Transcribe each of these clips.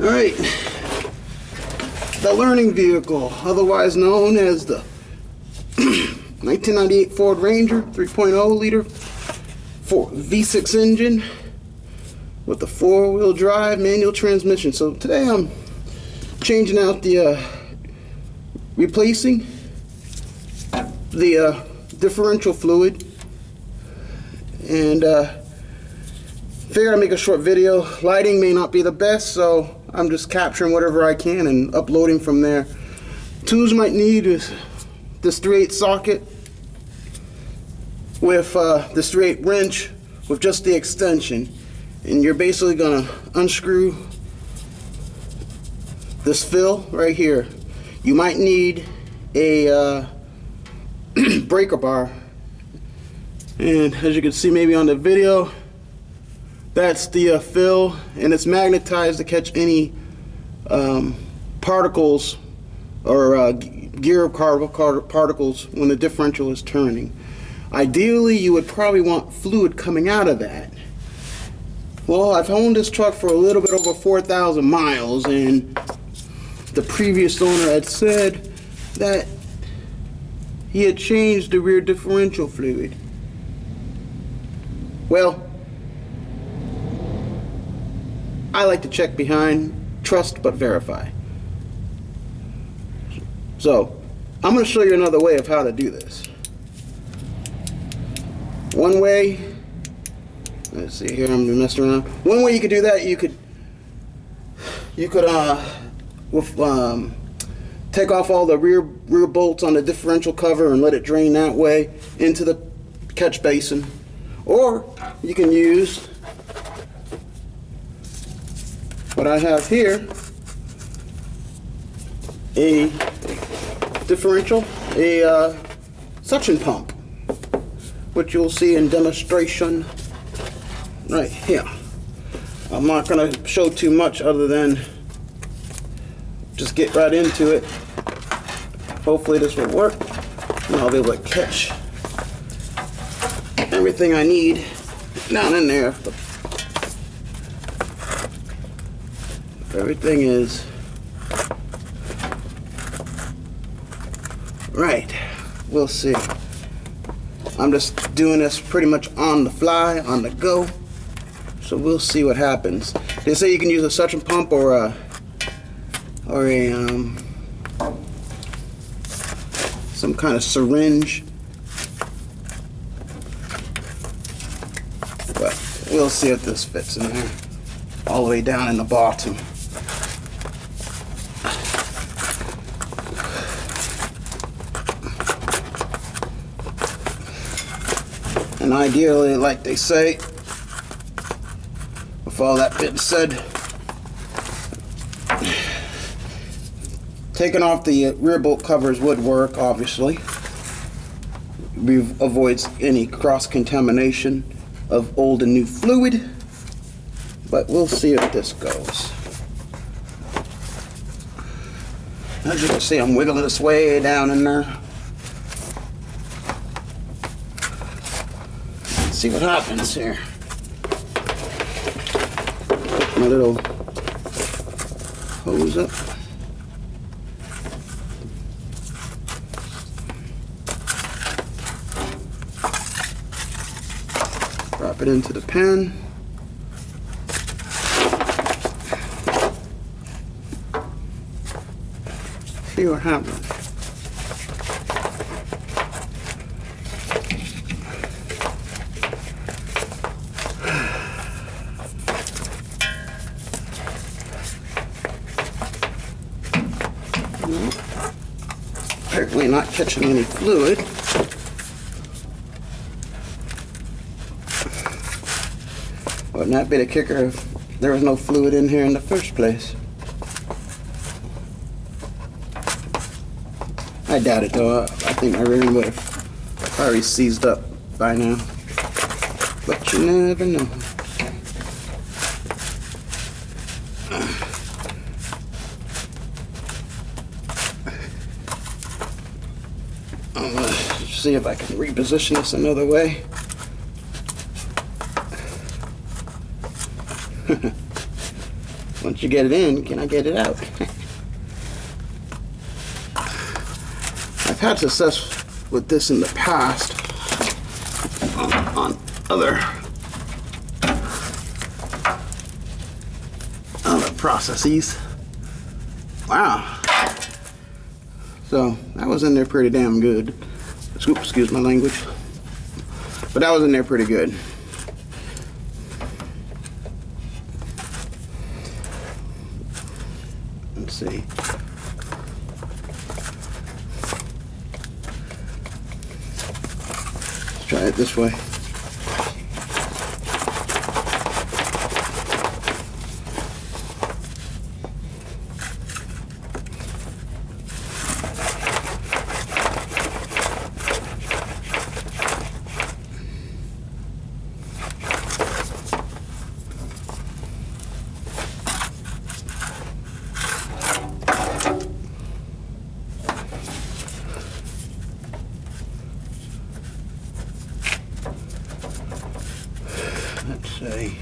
Alright, the learning vehicle, otherwise known as the 1998 Ford Ranger 3.0 liter V6 engine with the 4-wheel drive manual transmission. So today I'm changing out the replacing the differential fluid, and figure I'd make a short video. Lighting may not be the best, so I'm just capturing whatever I can and uploading from there. Tools you might need is this 3/8 socket with this 3/8 wrench with just the extension, and you're basically gonna unscrew this fill right here. You might need a breaker bar, and as you can see maybe on the video, that's the fill, and it's magnetized to catch any particles or gear particles when the differential is turning. Ideally, you would probably want fluid coming out of that. Well, I've owned this truck for a little bit over 4,000 miles, and the previous owner had said that he had changed the rear differential fluid. Well, I like to check behind, trust but verify. So, I'm going to show you another way of how to do this. One way, let's see here, I'm messing around. One way you could do that, you could take off all the rear bolts on the differential cover and let it drain that way into the catch basin. Or you can use what I have here, a differential, a suction pump, which you'll see in demonstration right here. I'm not going to show too much other than just get right into it. Hopefully this will work, and I'll be able to catch everything I need down in there. If everything is right, we'll see. I'm just doing this pretty much on the fly, on the go, so we'll see what happens. They say you can use a suction pump or a some kind of syringe, but we'll see if this fits in there all the way down in the bottom. And ideally, like they say, with all that being said, taking off the rear bolt covers would work, obviously. Avoids any cross-contamination of old and new fluid, but we'll see if this goes. As you can see, I'm wiggling this way down in there. Let's see what happens here. Put my little hose up. Drop it into the pan. See what happens. Apparently not catching any fluid. Wouldn't that be the kicker if there was no fluid in here in the first place? I doubt it though. I think my rear would have already seized up by now. But you never know. I'm gonna see if I can reposition this another way. Once you get it in, can I get it out? I've had success with this in the past on other processes. Wow. So that was in there pretty damn good. Excuse my language. But that was in there pretty good. Let's see. Let's try it this way. Let's see.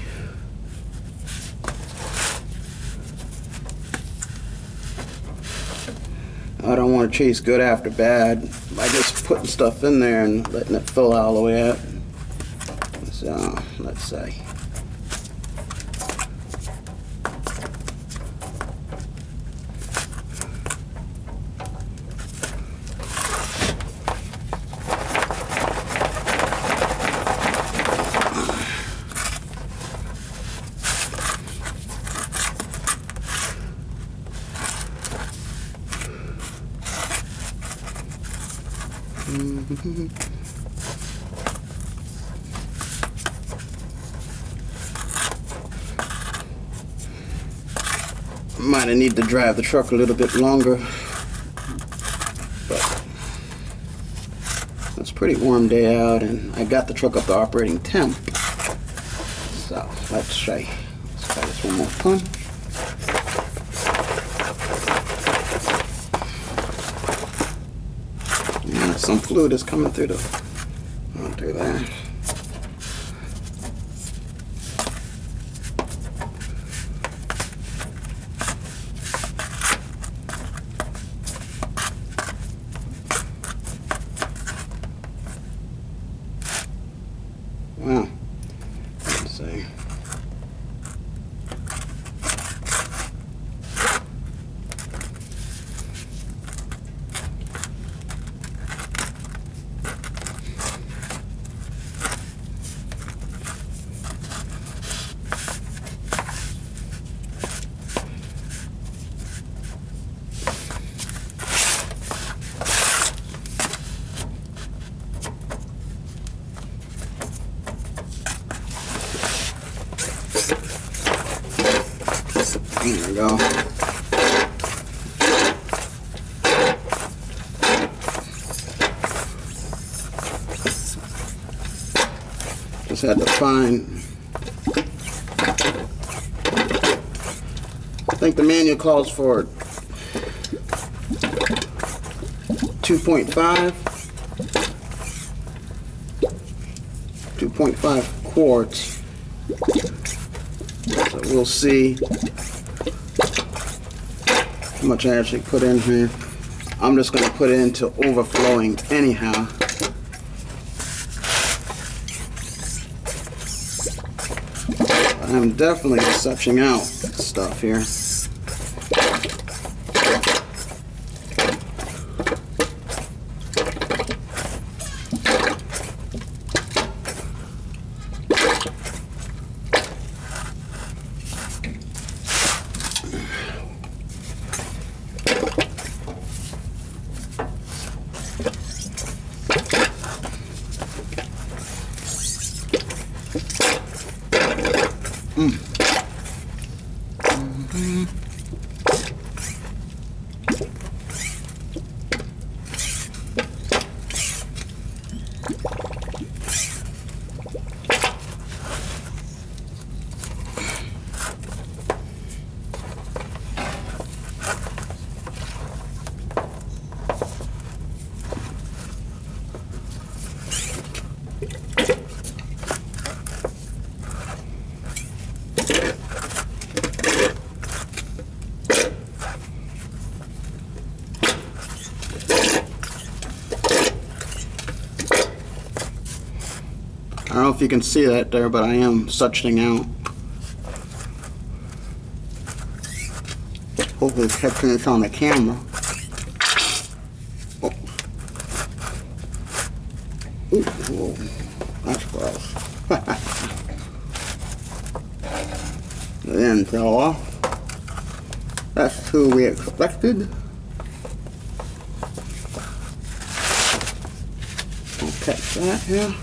I don't want to chase good after bad by just putting stuff in there and letting it fill all the way up. So, let's see. Might need to drive the truck a little bit longer, but it's a pretty warm day out and I got the truck up to operating temp. So let's try this one more time. Yeah, some fluid is coming through through there. Wow. Let's see. There we go. Just had to find, I think the manual calls for 2.5 quarts. So we'll see how much I actually put in here. I'm just going to put it into overflowing anyhow. I'm definitely suching out stuff here. if you can see that there, but I am suctioning out. Hopefully it's catching this on the camera. Oh. Ooh, whoa. That's gross. The end fell off. That's who we expected. I'll catch that here.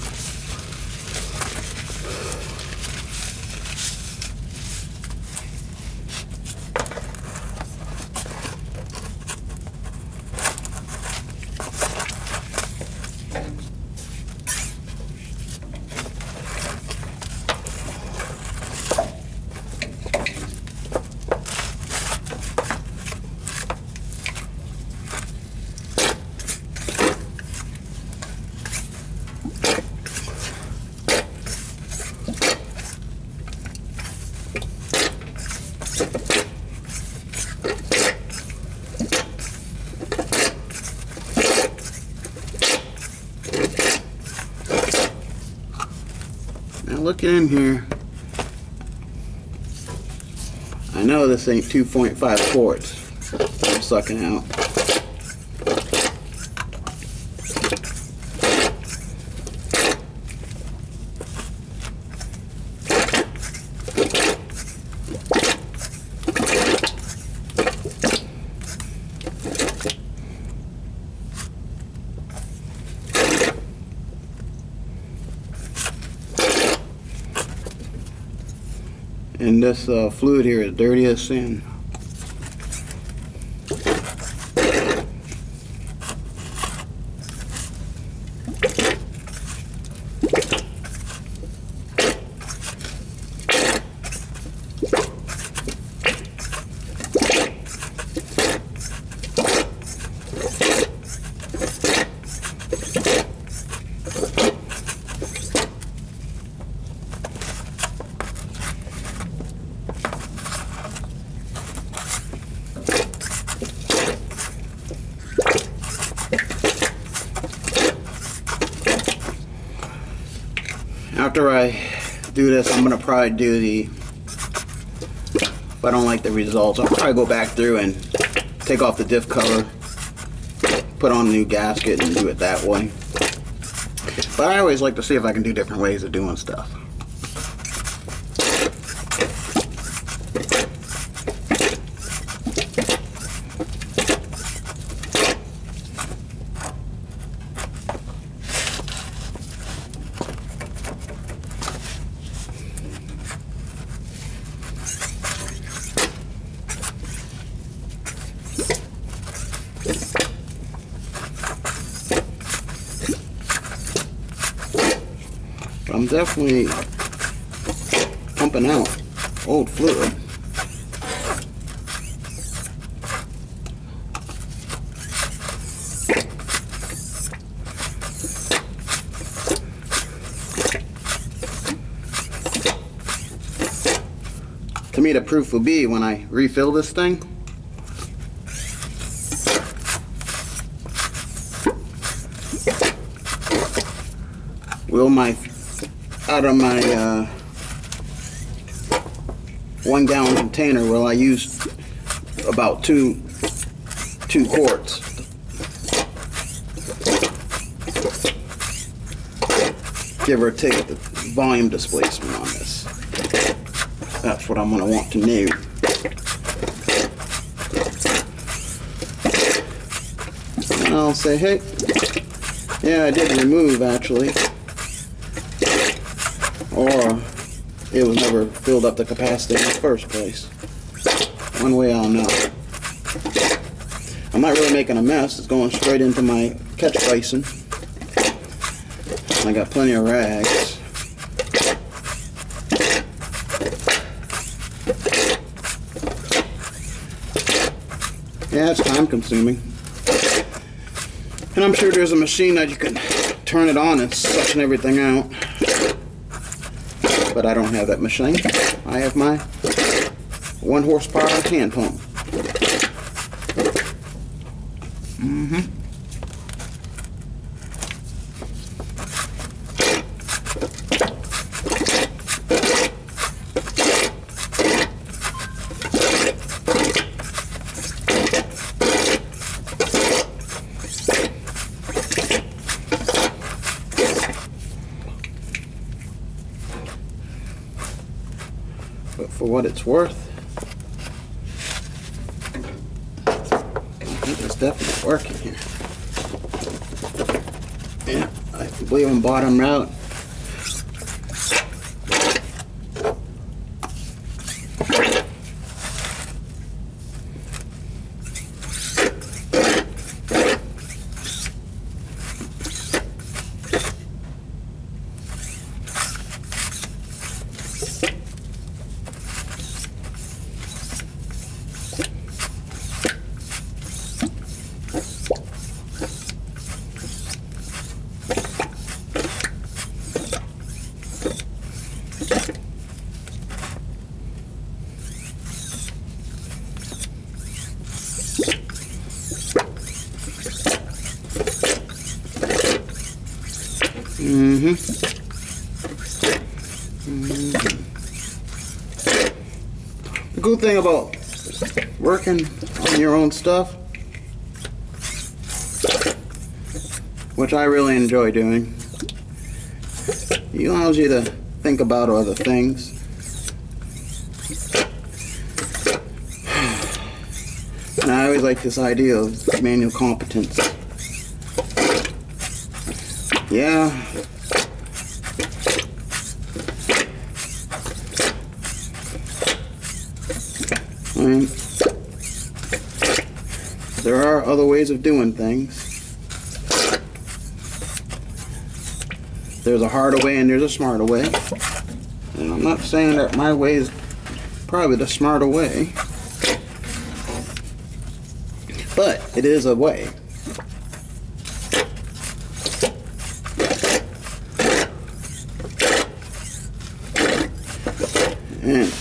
Now looking in here, I know this ain't 2.5 quarts I'm sucking out. And this fluid here is dirty as sin. After I do this, I'm going to probably do the, if I don't like the results, I'll probably go back through and take off the diff cover, put on a new gasket and do it that way. But I always like to see if I can do different ways of doing stuff. I'm definitely pumping out old fluid. To me, the proof will be when I refill this thing. Will my out of my 1 gallon container, will I use about two quarts. Give or take the volume displacement on this. That's what I'm going to want to know. And I'll say, hey, yeah, I did remove actually. Or it was never filled up the capacity in the first place. One way I'll know. I'm not really making a mess. It's going straight into my catch basin. I got plenty of rags. Yeah, it's time consuming. And I'm sure there's a machine that you can turn it on and suction everything out. But I don't have that machine. I have my 1 horsepower hand pump. for what it's worth. I think it's definitely working here. Yeah, I believe I'm bottom out. The good thing about working on your own stuff, which I really enjoy doing, it allows you to think about other things. And I always like this idea of manual competence. Yeah. I mean, there are other ways of doing things. There's a harder way and there's a smarter way. And I'm not saying that my way is probably the smarter way, but it is a way. And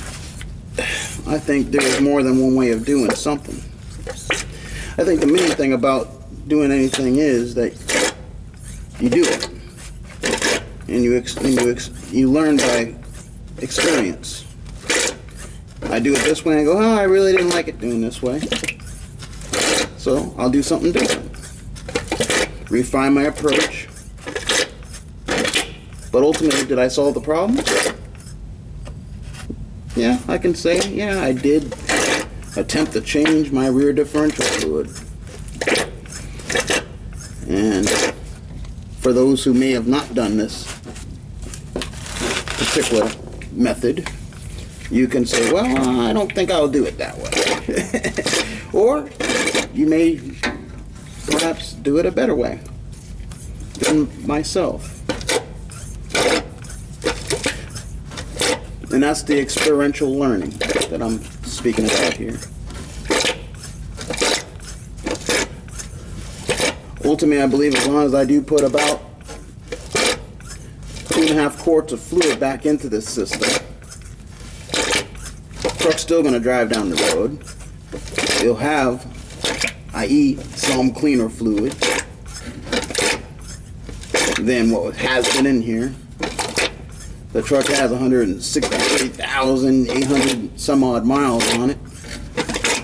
I think there's more than one way of doing something. I think the main thing about doing anything is that you do it, and you learn by experience. I do it this way and I go, oh, I really didn't like it doing this way, so I'll do something different. Refine my approach. But ultimately, did I solve the problem? Yeah, I can say, yeah, I did attempt to change my rear differential fluid. And for those who may have not done this particular method, you can say, well, I don't think I'll do it that way. Or you may perhaps do it a better way than myself. And that's the experiential learning that I'm speaking about here. Ultimately, I believe as long as I do put about 2.5 quarts of fluid back into this system, the truck's still going to drive down the road. It'll have, i.e., some cleaner fluid than what has been in here. The truck has 163,800 some odd miles on it.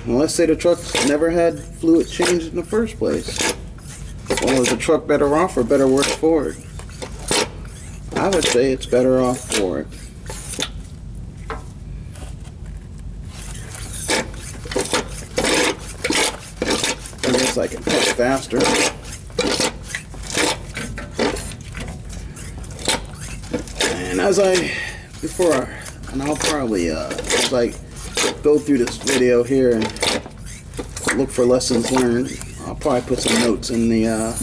Well, let's say the truck's never had fluid changed in the first place. Well, is the truck better off or better worse for it? I would say it's better off for it. I guess I can push faster. And as I'll probably, as I go through this video here and look for lessons learned, I'll probably put some notes in the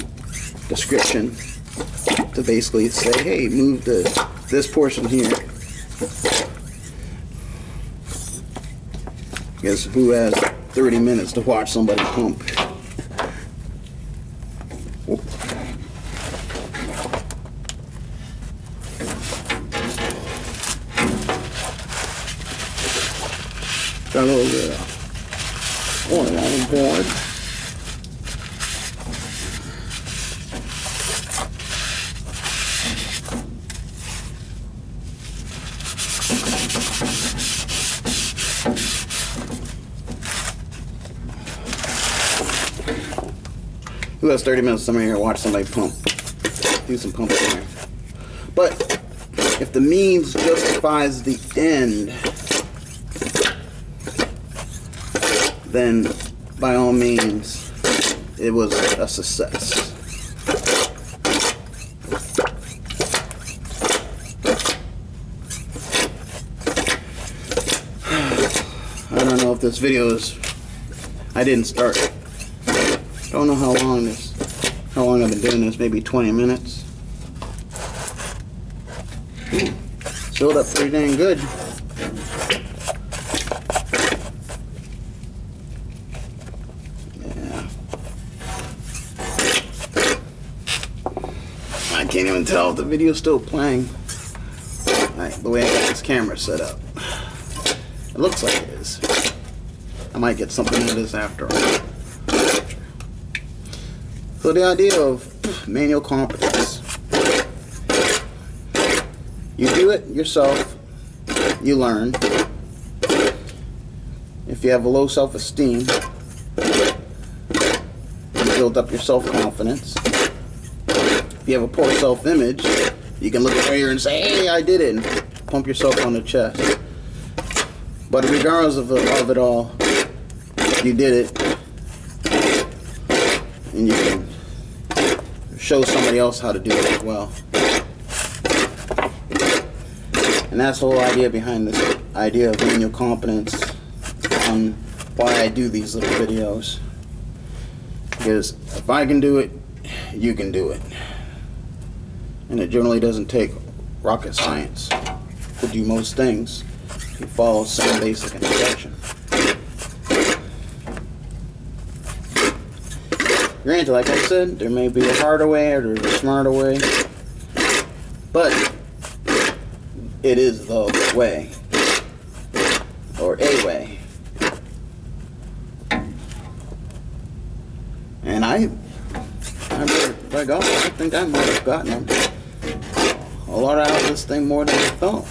description to basically say, hey, move this portion here. I guess who has 30 minutes to watch somebody pump? Got a little bit of oil on board. Who has 30 minutes to come in here and watch somebody pump? Do some pumping there. But if the means justifies the end, then by all means it was a success. I don't know if this video is, I didn't start it. Don't know how long I've been doing this, maybe 20 minutes. Filled up pretty dang good. Yeah. I can't even tell if the video's still playing. Like, the way I got this camera set up. It looks like it is. I might get something out of this after all. So the idea of manual competence. You do it yourself, you learn. If you have a low self-esteem, you build up your self-confidence. If you have a poor self-image, you can look in the mirror and say, hey, I did it, and pump yourself on the chest. But regardless of it all, you did it, and you can show somebody else how to do it as well. And that's the whole idea behind this idea of manual competence, on why I do these little videos. Because if I can do it, you can do it. And it generally doesn't take rocket science to do most things. You follow some basic instruction. Granted, like I said, there may be a harder way or there's a smarter way, but it is the way, or a way. And I think I might have gotten a lot out of this thing more than I thought.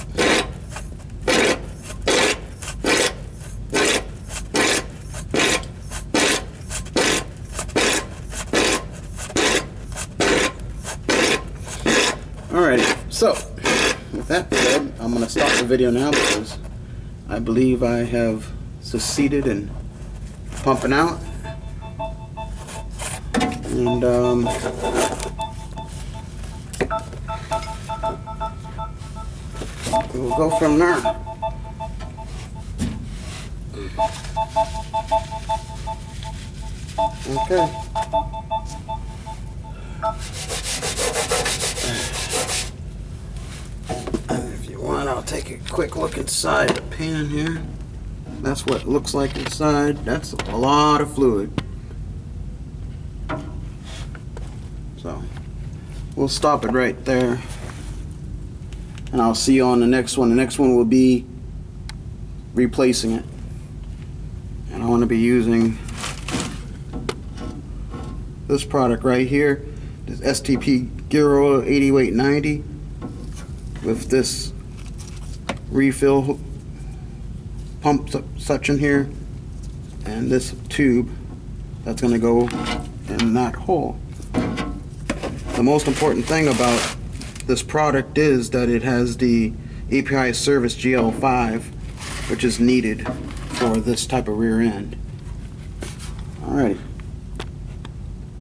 Alrighty, so with that said, I'm going to stop the video now because I believe I have succeeded in pumping out. And we'll go from there. Okay. If you want, I'll take a quick look inside the pan here. That's what it looks like inside. That's a lot of fluid. So we'll stop it right there. And I'll see you on the next one. The next one will be replacing it. And I want to be using this product right here, this STP Gear Oil 8890, with this refill pump suction here, and this tube that's going to go in that hole. The most important thing about this product is that it has the API service GL5, which is needed for this type of rear end. Alrighty.